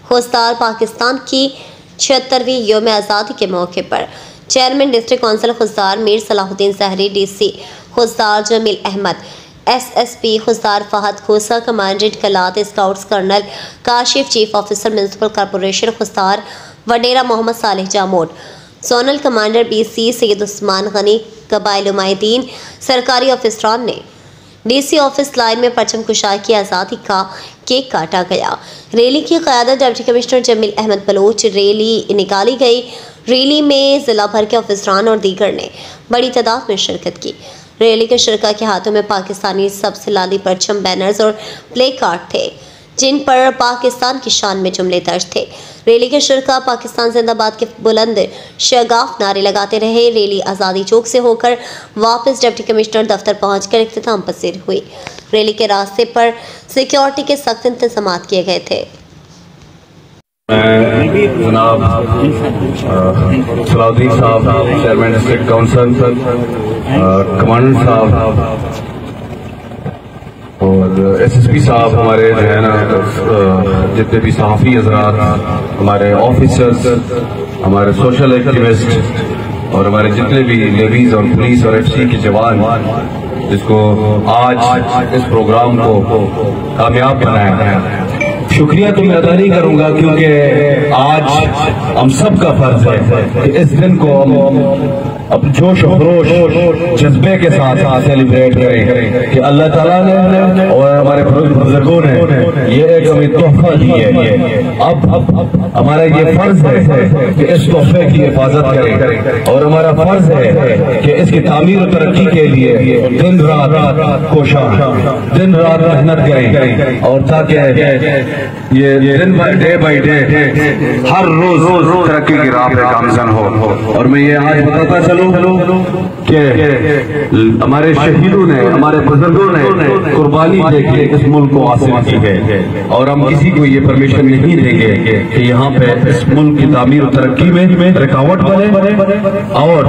خوزدار پاکستان کی 76ویں یوم آزادی کے موقع پر chairman district council Khuzdar Mir Salah Uddin Zehri, D C Khuzdar Jameel Ahmed, S S P Khuzdar Fahad Khosa, commandant Kalat scouts colonel Kashif, chief officer municipal corporation Khuzdar Wadera Muhammad Saleh Jamot, zonal commander B C Syed Usman Ghani, قبائلی نمائندین، سرکاری افسران نے ڈی سی آفس لائن میں پرچم کشائی کی آزادی کا کیک کاٹا گیا۔ ریلی کی قیادت ڈپٹی کمشنر جمیل احمد بلوچ، ریلی نکالی گئی۔ ریلی میں ضلع بھر کے افسران اور دیگر نے بڑی تعداد میں شرکت کی۔ ریلی کے شرکاء کے ہاتھوں میں پاکستانی سب سے لادی پرچم، بینرز اور پلے کارڈ تھے جن پر پاکستان کی شان میں جملے درج تھے۔ ریلی کے شرکاء پاکستان زندہ باد کے بلند شگاف نعرے لگاتے رہے۔ ریلی آزادی چوک سے ہو کر واپس ڈپٹی کمشنر دفتر پہنچ کر اختتام پذیر ہوئی۔ ریلی کے راستے پر سیکیورٹی کے سخت انتظامات کیے گئے تھے۔ میں جناب صلاح الدین صاحب، چیئرمین ڈسٹرکٹ کونسل، کمانڈنٹ صاحب اور ایس ایس پی صاحب، ہمارے جو ہے نا جتنے بھی صحافی حضرات، ہمارے آفیسرز، ہمارے سوشل ایکٹیوسٹ اور ہمارے جتنے بھی لیڈیز اور پولیس اور ایف سی کے جوان جس کو آج اس پروگرام کو کامیاب بنایا گیا، شکریہ تو میں ادا نہیں کروں گا کیونکہ آج ہم سب کا فرض ہے کہ اس دن کو ہم جوش و خروش جذبے کے ساتھ سیلیبریٹ کریں کہ اللہ تعالیٰ نے اور ہمارے بزرگوں نے یہ ایک ہمیں تحفہ دی ہے۔ اب ہمارا یہ فرض ہے کہ اس تحفے کی حفاظت کریں اور ہمارا فرض ہے کہ اس کی تعمیر و ترقی کے لیے دن رات کوشاں، دن رات محنت کریں اور تاکہ یہ دن بائی ڈے ہر روز ترقی کی راہ پہ گامزن ہو۔ اور میں یہ آج بتاتا چلوں کہ ہمارے شہیدوں نے، ہمارے بزرگوں نے قربانی دے کے اس ملک کو حاصل کی ہے اور ہم کسی کو یہ پرمیشن نہیں دیں گے کہ یہاں پہ اس ملک کی تعمیر و ترقی میں رکاوٹ بنے اور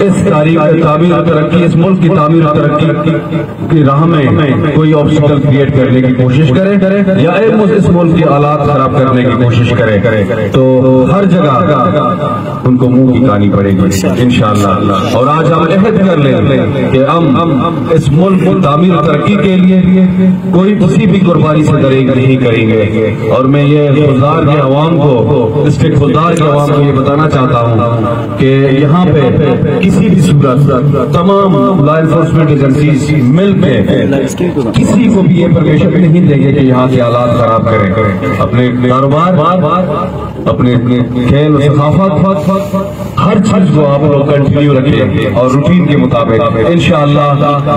اس تاریخ کی تعمیر و ترقی، اس ملک کی تعمیر و ترقی کی راہ میں کوئی آبسٹیکل کریٹ کرنے کی کوشش کرے یا اس ملک کے حالات خراب کرنے کی کوشش کرے تو ہر جگہ ان کو منہ کی کہانی پڑے گی انشاءاللہ۔ اور آج ہم عہد کر لیں کہ ہم اس ملک کی تعمیر و ترقی کے لیے کوئی کسی بھی قربانی سے دریغ نہیں کریں گے۔ اور میں یہ خوزدار کے عوام کو، ڈسٹرکٹ خوزدار کے عوام کو یہ بتانا چاہتا ہوں کہ یہاں پہ کسی بھی صورت تمام لا انفورسمنٹ ایجنسیز مل کے کسی کو بھی یہ پرمیشن نہیں دیں گے کہ یہاں کے حالات خراب کریں۔ اپنے کاروبار، اپنے کھیل و ثقافت، ہر چیز کو آپ لوگ کنٹینیو رکھیں اور روٹین کے مطابق انشاءاللہ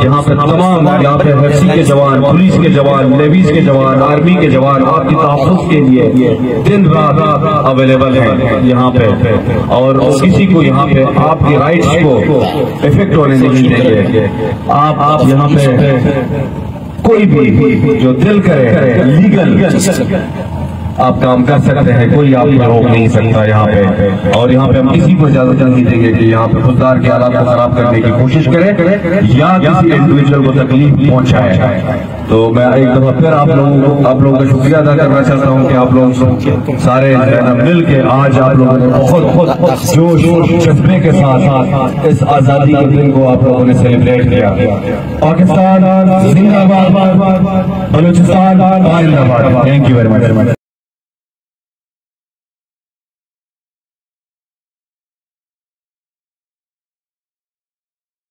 یہاں پہ تمام، یہاں پہ ایف سی کے جوان، پولیس کے جوان، نیویز کے جوان، آرمی کے جوان آپ کی تحفظ کے لیے دن رات اویلیبل ہیں یہاں پہ اور کسی کو یہاں پہ آپ کے رائٹس کو افیکٹ ہونے نہیں دیں گے۔ آپ یہاں پہ کوئی بھی جو دل کرے لیگل آپ کام کر سکتے ہیں، کوئی آپ کو روک نہیں سکتا یہاں پہ۔ اور یہاں پہ ہم کسی کو اجازت نہیں دیں گے کہ یہاں پہ خوزدار کے حالات کو خراب کرنے کی کوشش کرے یا کسی انڈیویجول کو تکلیف پہنچائے۔ تو میں ایک دفعہ پھر آپ لوگوں کا شکریہ ادا کرنا چاہتا ہوں کہ آپ لوگ سارے مل کے آج آپ لوگوں نے خود جوش جذبے کے ساتھ اس آزادی کے دن کو آپ لوگوں نے سیلیبریٹ کیا۔ پاکستان زندہ باد، بلوچستان زندہ باد۔ Thank you very much.